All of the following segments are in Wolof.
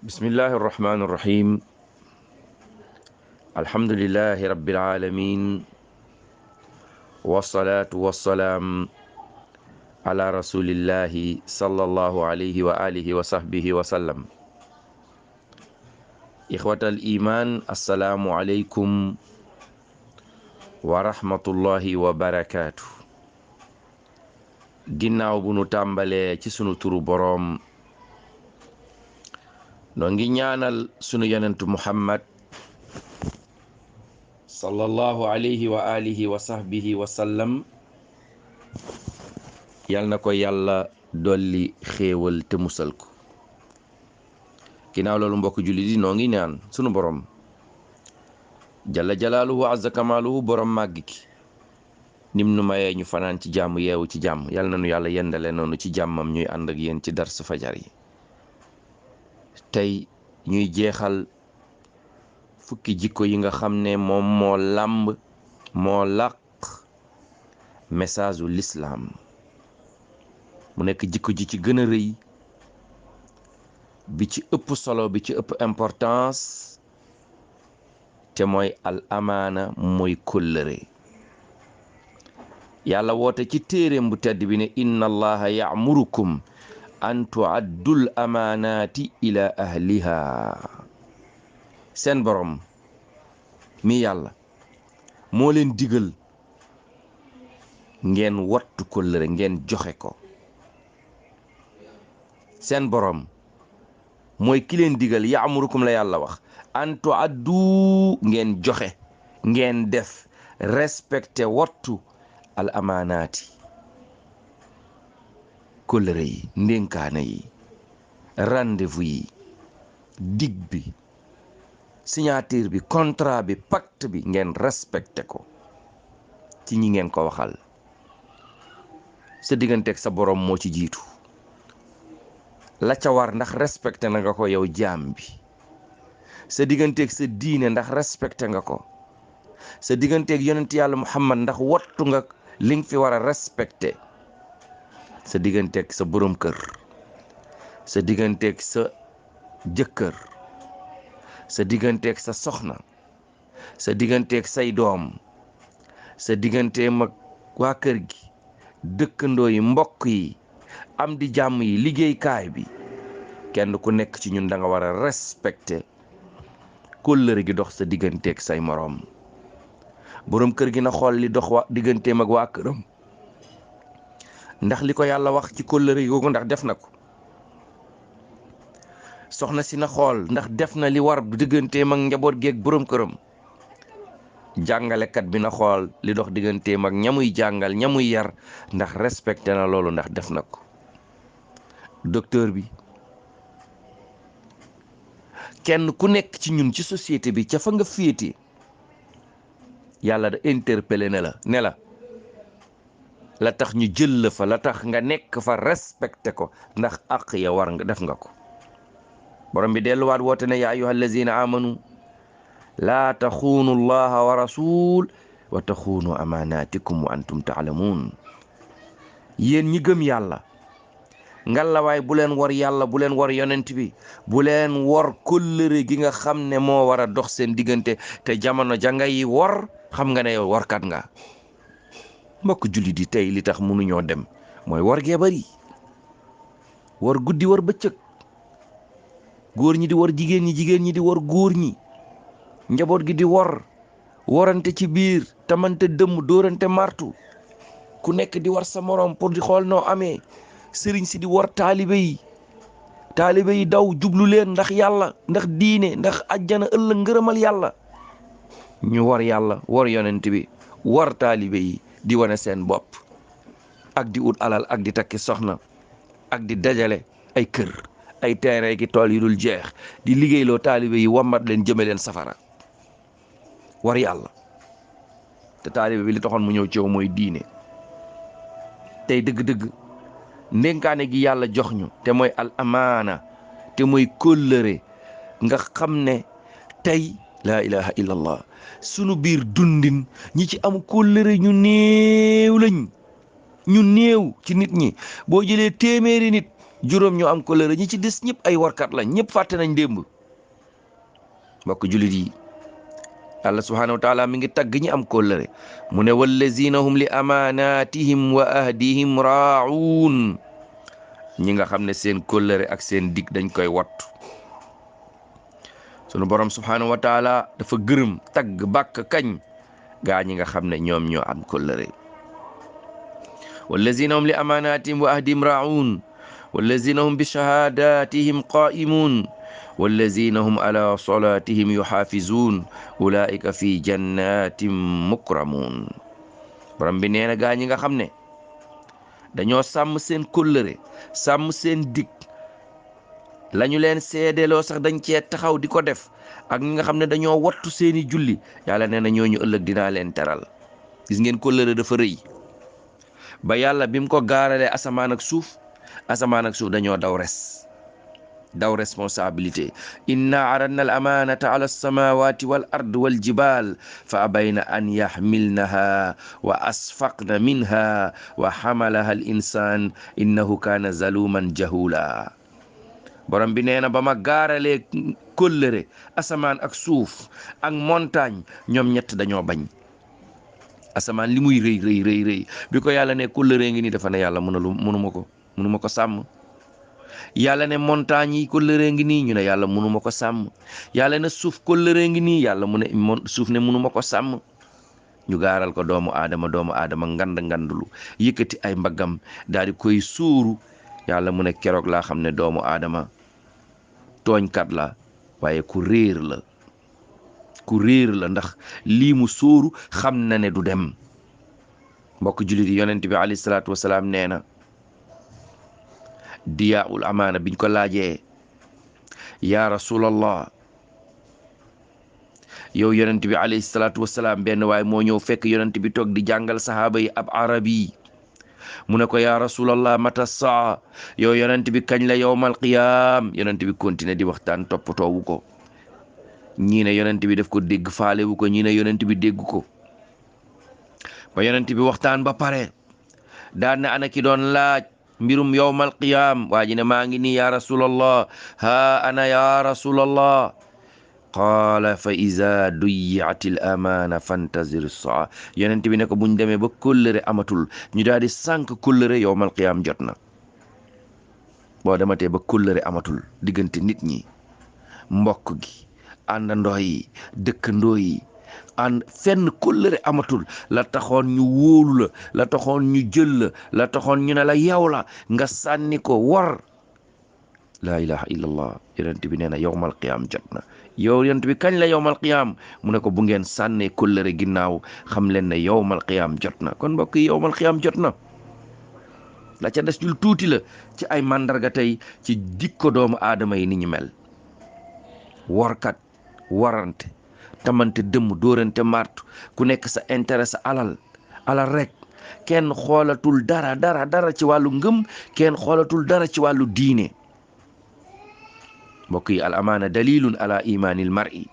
bismillahi irrahmani irrahim alhamdulilahi rabbil alamin wasalaatu wassalaam ala rasulillahi sallallahu alayhi wa alihi wa sahbihi wa sallam. ixwatal iman assalaamu aleykum wa rahmatullahi wa barakaatu. ginnaaw bu nu tàmbalee ci sunu turu boroom, noo ngi ñaanal sunu yonentu muhammad sallallahu alayhi wa alihi wa sahbihi wa sallam, yal na ko yàlla dolli xéewal te musal ko. ginnaaw loolu mbokk jullit yi noo ngi ñaan sunu borom jalla jalaaluhu azza kamaaluhu borom màgg ki nim nu mayee ñu fanaan ci jàmm yeewu ci jàmm, yal na nu yàlla yendale noonu ci jàmmam ñuy ànd ak yéen ci dars fajar yi. tey ñuy jeexal fukki jikko yi nga xam ne moom moo làq message u lislaam, mu nekk jikko ji ci gën a rëy, bi ci ëpp solo, bi ci ëpp importance, te mooy al amaana, mooy kóllëre. yàlla woote ci téeréem bu tedd bi ne inna allaha ya'murukum an tu'addul amaanaati ila ahliha. seen borom mi yàlla moo leen digal ngeen wattu kóllëre, ngeen joxe ko. seen borom mooy ki leen digal, ya'murukum la yàlla wax, an tu'addu ngeen joxe, ngeen def, respecté, wattu al amaanaati, kóllëre yi, ndénkaane yi, rendez-vous yi, dig bi, signature bi, contrat bi, pacte bi, ngeen respecté ko ci ñi ngeen ko waxal. sa digganteeg sa borom moo ci jiitu. la ca war ndax respecté na nga ko yow jaam bi. sa digganteeg sa diine ndax respecté nga ko. sa digganteeg yonent yàlla muhammad ndax wattu nga li nga fi war a respecté. sa digganteeg sa borom kër, sa digganteeg sa jëkkër, sa digganteeg sa soxna, sa digganteeg say doom, sa digganteeg mag waa kër gi, dëkkandoo yi, mbokk yi, am di jàmm yi, liggéeykaay bi, kenn ku nekk ci ñun da nga war a respecté kóllëre gi dox sa digganteeg say moroom. borom kër gi na xool li dox digganteem ak waa këram, ndax li ko yàlla wax ci kóllëre googu ndax def na ko. soxna si na xool ndax def na li war digganteem ak njaboot geeg borom këram. jàngalekat bi na xool li dox digganteem ak ñamuy jàngal, ñamuy yar, ndax respecté na loolu, ndax def na ko. docteur bi, kenn ku nekk ci ñun ci société bi ca fa nga féete, yàlla da interpellé ne la la tax ñu jël la fa, la tax nga nekk fa, respecté ko, ndax àq ya war nga def nga ko. borom bi delluwaat woote ne yaa ayyuha allazina amanu laa taxuunu allaha wa rasul wa taxuunu amaanaatikum wa antum taalamuun. yéen ñi gëm yàlla, ngalawaay bu leen war yàlla, bu leen war yonent bi, bu leen war kóllëre gi nga xam ne moo war a dox seen diggante, te jamono janga yi war, xam nga ne yow warkat nga. mbokk jullit yi, tey li tax mënuñoo dem mooy war gee bari. war guddi, war bëccëg, góor ñi di war jigéen ñi, jigéen ñi di war góor ñi, njaboot gi di warante ci biir, tamante dëmm, dóorante martu, ku nekk di war sa moroom pour di xool noo amee. sëriñ si di war taalibe yi daw jublu leen ndax yàlla, ndax diine, ndax ajjana ëllëg ngërëmal yàlla. ñu war yàlla, war yonent bi, war taalibe yi, di wane seen bopp, ak di ut alal, ak di takki soxna, ak di dajale ay kër, ay terrain ki tool yu dul jeex, di liggéeyloo taalibe yi, wammat leen, jëme leen safara. war yàlla, te taalibe bi li taxoon mu ñëw ci yow mooy diine. tey dëgg-dëgg ndénkaane gi yàlla jox ñu, te mooy al amaana, te mooy kóllëre, nga xam ne tey laa ilaha illallah, sunu biir dundin ñi ci am kóllëre ñu néew lañ, ñu néew ci nit ñi. boo jëlee téeméeri nit, juróom ñoo am kóllëre, ñi ci des ñëpp ay warkat la, ñëpp fàtte nañ démb. mbokk jullit yi, yàlla subhaanahu wa taala mi ngi tagg ñi am kóllëre mu ne wallazina hum li amaanatihim wa ahdihim raa'uun, ñi nga xam ne seen kóllëre ak seen dig dañ koy wattu. sunu borom subhaanahu wa taala dafa gërëm tagg bàkk kañ gaa ñi nga xam ne ñoom ñoo am kóllëre. wallazina hum li amaanatihim wa ahdihim raa'uun wallazina hum bi shahadatihim qaa'imuun wallazina hum ala salatihim yuxaafizuun ulaika fi jannatin mukramuun. borom bi nee na gaa ñi nga xam ne dañoo sàmm seen kóllëre, sàmm seen dig, lañu leen seedeloo sax dañ cee taxaw di ko def, ak ñi nga xam ne dañoo wattu seeni julli, yàlla nee na ñooñu ëllëg dinaa leen teral. gis ngeen kóllëre dafa rëy ba yàlla bi mu ko gaaralee asamaan ak suuf dañoo daw responsabilité. inna aradna al amanata ala alsamawati wal ard wal jibal fa abayna an yaxmilnaha wa asfaqna minha wa xamalaha al insan innahu kaana zaluman jahula. borom bi nee na ba ma gaaralee kóllëre asamaan ak suuf ak montagne, ñoom ñett dañoo bañ. asamaan li muy rëy bi ko yàlla ne kóllëre ngi nii dafa ne yàlla mënuma ko sàmm. yàlla ne montagne yi kóllëre ngi nii, ñu ne yàlla mënuma ko sàmm. yàlla ne suuf kóllëre ngi nii, yàlla mu ne suuf ne mënuma ko sàmm. ñu gaaral ko doomu aadama ngandulu yëkkati ay mbaggam daal di koy suuru. yàlla mu ne keroog laa xam ne doomu aadama tooñkat la, waaye ku réer la ndax lii mu sóoru xam na ne du dem. mbokk jullit yi, yonent bi alayhi salaatu wasalaam nee na diyaa'ul amaana biñ ko laajee yaa rasulallah, yow yonent bi alayhi salaatu wasalaam, benn waaye moo ñëw fekk yonent bi toog di jàngal sahaaba yi ab arabi mu ne ko yaa rasulallah mata saa, yow yonent bi kañ la yawmal qiyaam. yonent bi continué di waxtaan, toppatoowu ko. ñii ne yonent bi daf ko dégg faalewu ko, ñii ne yonent bi dégg ko. ba yonent bi waxtaan ba pare daan na ana ki doon laaj mbirum yawmal qiyaam. waa ji ne maa ngi nii ya rasulallah, ha ana ya rasulallah. qaala fa iza duyiat al amaana fantazir saa. yonent bi ne ko buñ demee ba kóllëre amatul, ñu daal di sànq kóllëre, yawmal qiyaam jot na. boo dematee ba kóllëre amatul diggante nit ñi, mbokk gi, àndandoo yi, dëkkandoo yi, fenn kóllëre amatul, la taxoon ñu wóolu la taxoon ñu jël la taxoon ñu ne la yow la, nga sànni ko war. laa ilaha illallah. yonent bi nee na yawmal qiyaam jot na. yow yonent bi kañ la yawmal qiyaam? mu ne ko bu ngeen sànnee kóllëre ginnaaw xam leen ne yawmal qiyaam jot na. kon mbokk yi, yawmal qiyaam jot na. la ca des jul tuuti la ci ay màndarga tey ci jikko doomu aadama yi ni ñu mel. warkat, warante, tamante dëmm, dóorante martu, ku nekk sa intérêt sa alal rek. kenn xoolatul dara ci wàllu ngëm, kenn xoolatul dara ci wàllu diine. mbokk yi, al amaana dalilun ala imaanil mar'i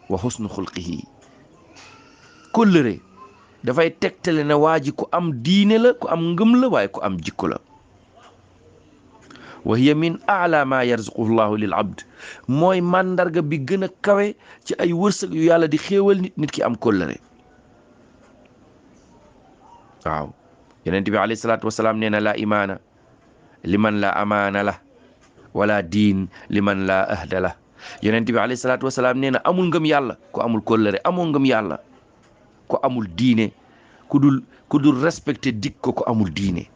wa husnu xulqihi. kóllëre dafay tegtale ne waa ji ku am diine la, ku am ngëm la, waaye ku am jikko la. wa hiya min a'la ma yarzuquhu llahu lil abd, mooy màndarga bi gën a kawe ci ay wërsëg yu yàlla di xéewal nit ki am kóllëre. waaw, yonent bi alayhi salaatu wasalaam nee na laa imaana liman la amaana la wala diin liman la ahda la. yonent bi alayhi salaatu wasalaam nee na amul ngëm yàlla ku amul kóllëre, amoo ngëm yàlla ku amul diine, ku dul respecté dik ko amul diine.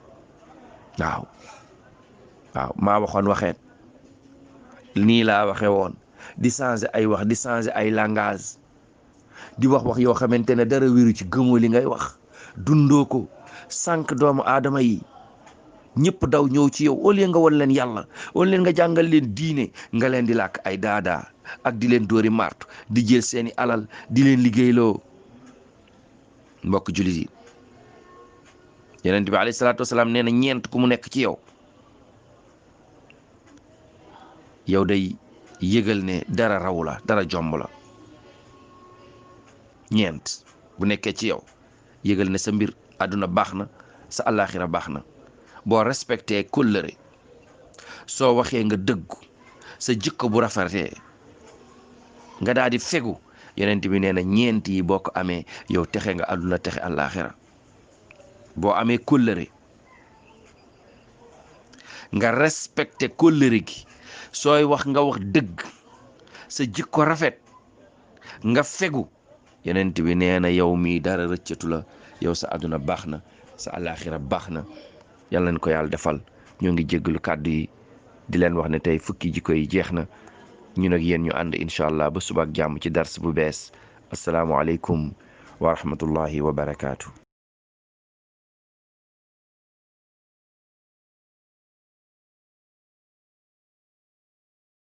waaw maa waxoon waxeet nii laa waxe woon, di changer ay wax, di changer ay langage, di wax yoo xamante ne dara wéru ci, gëmoo li ngay wax, dundoo ko, sànq doomu aadama yi. ñëpp daw ñëw ci yow, au lieu nga won leen yàlla, au lieu nga jàngal leen diine, nga leen di làkk ay daadaa ak di leen dóori martu, di jël seeni alal di leen liggéeyloo. mbokk jullit yi, yonent bi alayhi salaatu wasalaam nee na ñeent ku mu nekk ci yow day yëgal ne dara raw la, dara jomb la. ñeent bu nekkee ci yow yëgal ne sa mbir àdduna baax na, sa àllaaxira baax na, boo respecté kóllëre. soo waxee nga dëggu sa jikko bu rafetee nga daal di fegu yonent bi nee na ñeent yi boo ko amee yow texe nga àdduna texe àllaaxira boo amee kóllëre nga respecté kóllëre gi sooy wax nga wax dëgg sa jikko rafet nga fegu yonent bi nee na yow mii dara rëccatu la yow sa àdduna baax na sa àllaaxira baax na yàlla nañ ko yàlla defal. ñoo ngi jéggalu kàddu yi di leen wax ne tey fukki jikko yi jeex na ñun ak yéen ñu ànd incha allah ba suba ak jàmm ci dars bu bees asalaamualeykum wa rahmatullahi wa barakaatu.